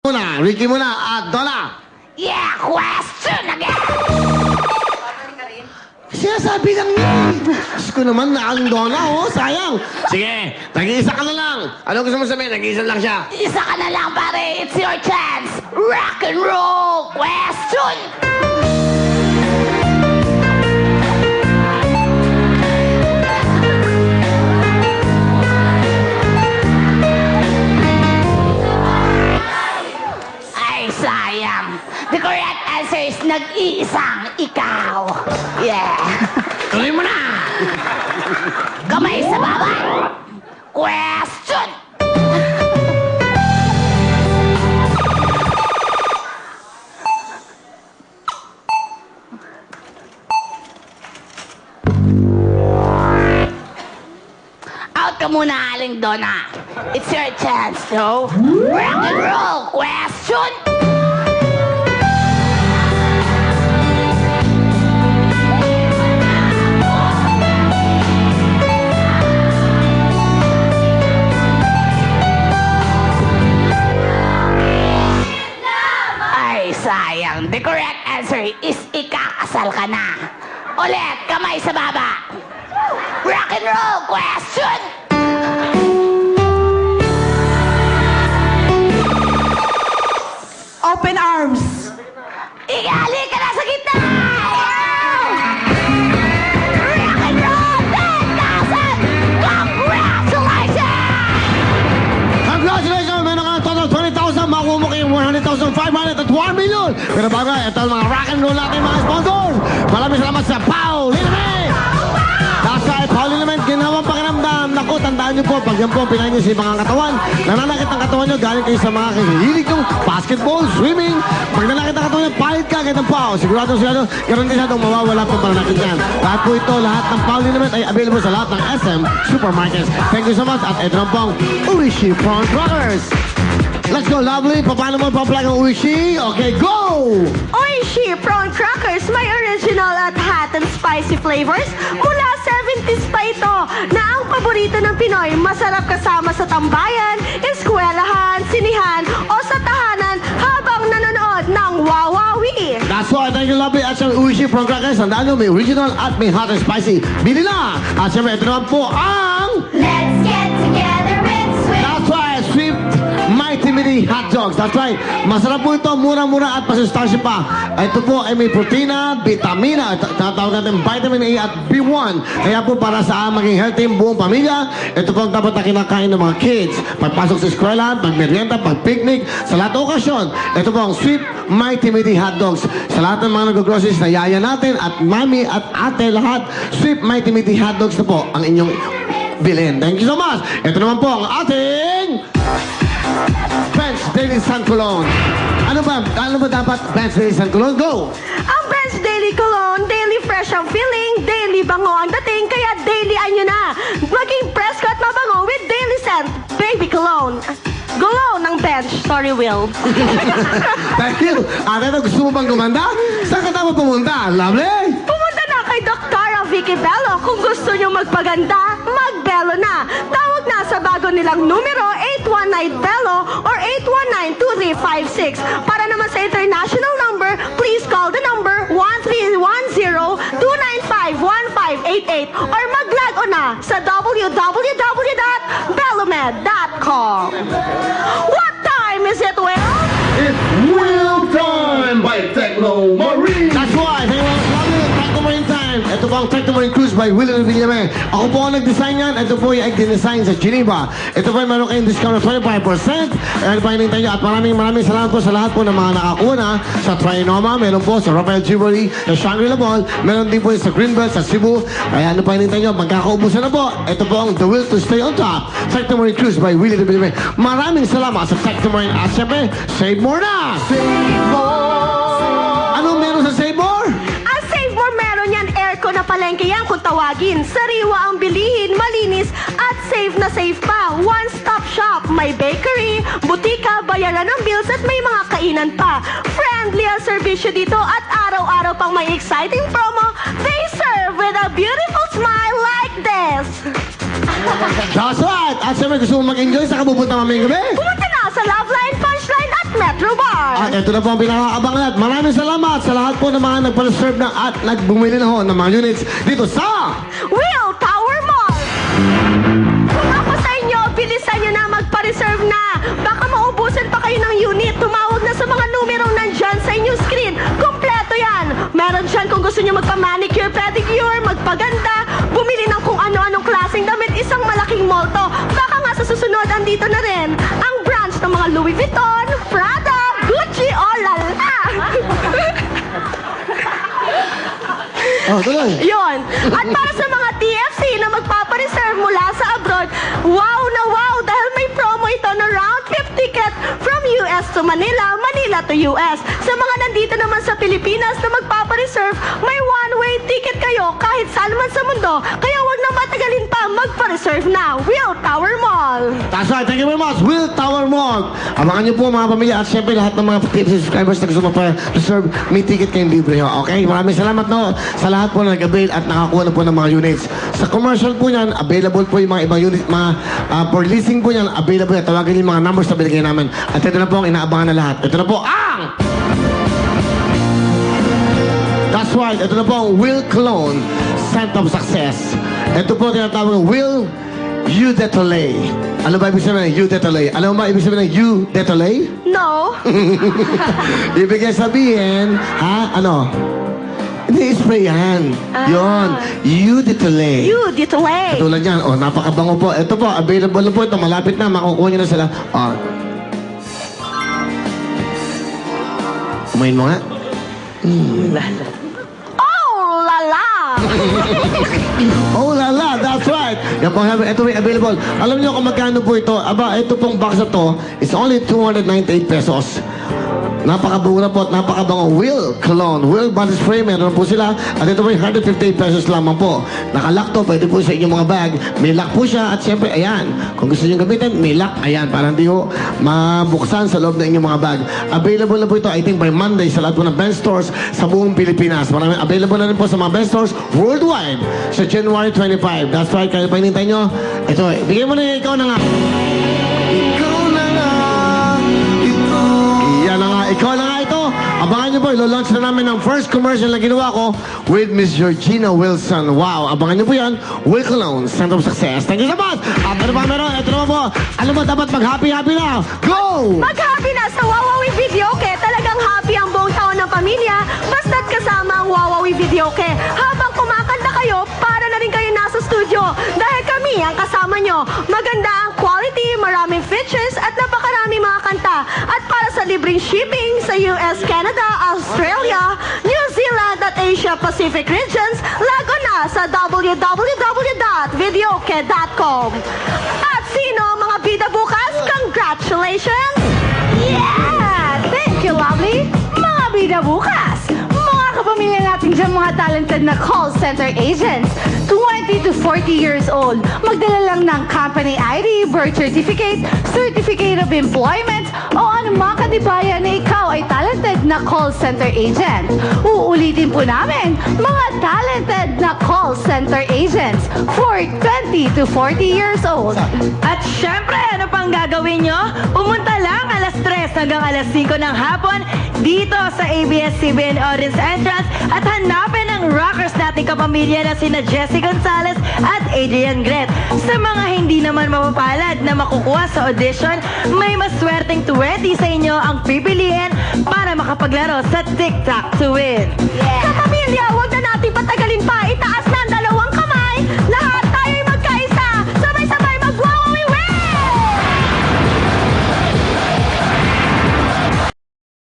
Muna, Ricky muna at Donna. Yeah, question again! Sinasabi lang niya. Diyos ko naman na ang Donna, oh, sayang. Sige, nag-iisa ka na lang. Ano gusto mo sabihin? Nag-iisa lang siya. Isa ka na lang, pare. It's your chance. Rock and roll question! Ay, sayang. The correct answer is nag-iisang ikaw. Yeah. Tuloy mo na. Kamay sa baba. Question! Out ka muna, Aling Donna. It's your chance, no? Rock and roll question! Ay, sayang. The correct answer is ikakasal ka na. Ulit, kamay sa baba. Rock and roll question! Open arms. Igali ka na sa gitna! Rock and roll 10,000! Congratulations! Congratulations! Meron ka total 20,000. Makuha mo kayong 100,500 at 1 million. Pero bago, ito ang mga rock and roll natin mga sponsor. Maraming salamat sa Pau Linamit! That's right, Pau Linamit, ginawang pakiramdam. Naku, tandaan niyo po, pag yan po pinahin niyo sa mga katawan, nananakit ang katawan niyo, galing kayo sa mga kahihilig yung basketball, swimming. Pag nanakit ang katawan niyo, pahit ka agad ng Pau. Sigurado, karoon din siya itong mawawala po pananakit yan. Lahat po ito, lahat ng Pau Linamit ay available sa lahat ng SM Supermarkets. Thank you so much at ito na pong Urishi Prawn Crackers. Let's go, lovely. Paano mo pa-plug ang Uishi? Okay, go! Oishi Prawn Crackers, may original at hot and spicy flavors. Mula 70s pa ito na ang paborito ng Pinoy. Masarap kasama sa tambayan, eskwelahan, sinihan o sa tahanan habang nanonood ng Wawawi. That's why, thank you, lovely. At siyempre, Uishi Prawn Crackers. Tandaan nyo, may original at may hot and spicy. Bili na! At siyempre, ito naman po ang... Let's get together and swim! That's right, Swift Mighty Mini Hot Dogs. That's right. Masarap po ito, mura-mura at masustansya pa. Ito po ay may protina, vitamina, tatawag natin vitamin A at B1. Kaya po para sa maging healthy yung buong pamilya, ito po ang dapat na kinakain ng mga kids. Pagpasok sa eskwela, pag merienda, pag picnic, sa lahat ng okasyon. Ito po ang Swift Mighty Mini Hot Dogs. Sa lahat ng mga nag-groceries na yaya natin at mami at ate lahat, Swift Mighty Mini Hot Dogs na po ang inyong bilhin. Thank you so much. Ito naman po ang ating... Bench Daily Sun Cologne. Ano ba dapat Bench Daily Sun Cologne? Go! Ang Bench Daily Cologne, daily fresh ang feeling, daily bango ang dating, kaya daily anyo na. Maging presko at mabango with Daily Scent Baby Cologne. Cologne ng Bench. Sorry, Will. Thank you. Ate, gusto mo bang gumanda? Saan ka dapat pumunta? Lovely! Pumunta na kay Dr. Vicky Bello. Kung gusto nyo magpaganda, mag-Bello na. Tawag na sa bago nilang numero 819-BELLO or 819-2356. Para naman sa international number, please call the number 1310-295-1588 or mag-log on na sa www.bellomed.com. What time is it, Will? It's Wheel Time by Techno Marine. That's why. Thank you very much. Techno Marine time. Ito po ang Techno Marine Cruise by Willie Villame. Ako po ang nag-design yan. Ito po ay din-design sa Geneva. Ito po ay meron kayong discount ng 25%. Ano pa hinintay nyo? At maraming salamat po sa lahat po ng mga nakakuha na sa Trinoma. Meron po sa Rafael Jewelry, sa Shangri-La Mall. Meron din po sa Greenbelt, sa Cebu. Kaya ano pa hinintay nyo? Magkakaubusan na po. Ito po ang The Will to Stay on Top. Techno Marine Cruise by Willie Villame. Maraming salamat sa Techno Marine. At syempre, save more na! Save more! Anong meron sa Save More? Ang Save More meron yan, aircon na palengke yan kung tawagin. Sariwa ang bilihin, malinis at safe na safe pa. One-stop shop, may bakery, butika, bayaran ng bills at may mga kainan pa. Friendly ang serbisyo dito at araw-araw pang may exciting promo. They serve with a beautiful smile like this. That's right! At syempre gusto mo mag-enjoy sa kapupunta mamayang gabi? Pumunta na sa Love Line, Punchline at Metro Bar. At ito na po ang pinakakabang lahat. Maraming salamat sa lahat po ng mga nagpa-reserve na at nagbumili na ho ng mga units dito sa... Will Tower Mall. Kung ako sa inyo, bilisan nyo na magpa-reserve na. Baka maubusan pa kayo ng unit. Tumawag na sa mga numerong nandyan sa inyong screen. Kompleto yan. Meron dyan kung gusto nyo magpa-manicure, pedicure, magpaganda, bumili ng kung ano-anong klaseng damit, isang malaking mall to. Baka nga sa susunod, andito na rin ang branch ng mga Louis Vuitton, Prada, Gucci, oh la la. Oh, tuloy. Yon. At para sa mga TFC na magpapareserve mula sa abroad, wow na wow dahil may promo ito na round trip ticket from US to Manila, Manila to US. Sa mga nandito naman sa Pilipinas na magpapareserve, may one-way ticket kayo kahit saan man sa mundo. Kaya wag na matagalin pa, magpa-reserve na. Will Tower Mall. That's right. Thank you very much. Will Tower Mall. Abangan niyo po mga pamilya at syempre lahat ng mga TFC subscribers na gusto magpa-reserve, may ticket kayong libre nyo. Okay? Maraming salamat no sa lahat po na nag-avail at nakakuha na po ng mga units. Sa commercial po niyan, available po yung mga ibang units, mga for leasing po niyan, available. Tawagan yung mga numbers na binigay namin. At ito na po ang inaabangan na lahat. Ito na po ang... That's right. Ito na po ang Will Cologne, Scent of Success. Ito po tinatawag ng Will You Detolay. Ano ba ibig sabihin ng You Detolay? Alam mo ba ibig sabihin ng You Detolay? No. Ibig sabihin, ha? Ano? Hindi, spray yan. Yun. You Detolay. You dito way. Katulad yan. Oh, napakabango po. Ito po, available na po ito. Malapit na. Makukuha nyo na sila. Oh. Kumain mo nga. Oh la la. Oh la la, that's right. Yan po, ito may available. Alam niyo kung magkano po ito? Aba, ito pong box na to is only 298 pesos. Napakabura po at napakabango. Will Cologne, Will Body Spray, meron po sila. At ito po yung 150 pesos lamang po. Nakalock to, pwede po sa inyong mga bag. May lock po siya at syempre, ayan. Kung gusto niyo gamitin, may lock. Ayan, para hindi ho mabuksan sa loob ng inyong mga bag. Available na po ito, I think by Monday sa lahat po ng Benz stores sa buong Pilipinas. Maraming available na rin po sa mga Benz stores worldwide sa January 25. That's right, kaya pa hinintay nyo. Ito, bigyan mo na yung ikaw na nga. Ikaw na nga. Yan na nga, ikaw na nga ito. Abangan nyo po, ilo-launch na namin ang first commercial na ginawa ko with Miss Georgina Wilson. Wow, abangan nyo po yan. Will Cologne, Scent of Success. Thank you so much. At ano ba meron? Ito naman po. Alam mo, dapat mag-happy-happy na. Go! Mag-happy na sa Wawawi Videoke. Talagang happy ang buong taon ng pamilya. Basta't kasama ang Wawawi Videoke. Habang kumakanta kayo, para na rin kayo nasa studio. Dahil kami ang kasama nyo. Maganda ang quality, maraming features, at napakarami mga kanta. At para sa libreng shipping sa US, Canada, Australia, New Zealand at Asia Pacific regions, lago na sa www.videoke.com. At sino ang mga bida bukas? Congratulations! Yeah! Thank you, lovely! Mga bida bukas! Mga kapamilya natin dyan, mga talented na call center agents. 20 to 40 years old. Magdala lang ng company ID, birth certificate, certificate of employment, o anumang katibayan na ikaw ay talented na call center agent. Uulitin po namin, mga talented na call center agents for 20 to 40 years old. At syempre, ano pang gagawin nyo? Pumunta lang alas 3 hanggang alas 5 ng hapon dito sa ABS-CBN Audience Entrance at hanapin ang rockers nating kapamilya na sina Jessie Gonzalez at Adrian Gret. Sa mga hindi naman mapapalad na makukuha sa audition, may maswerteng 20 sa inyo ang pipiliin para makapaglaro sa TikTok to Win. Kapamilya, huwag na natin patagalin pa. Itaas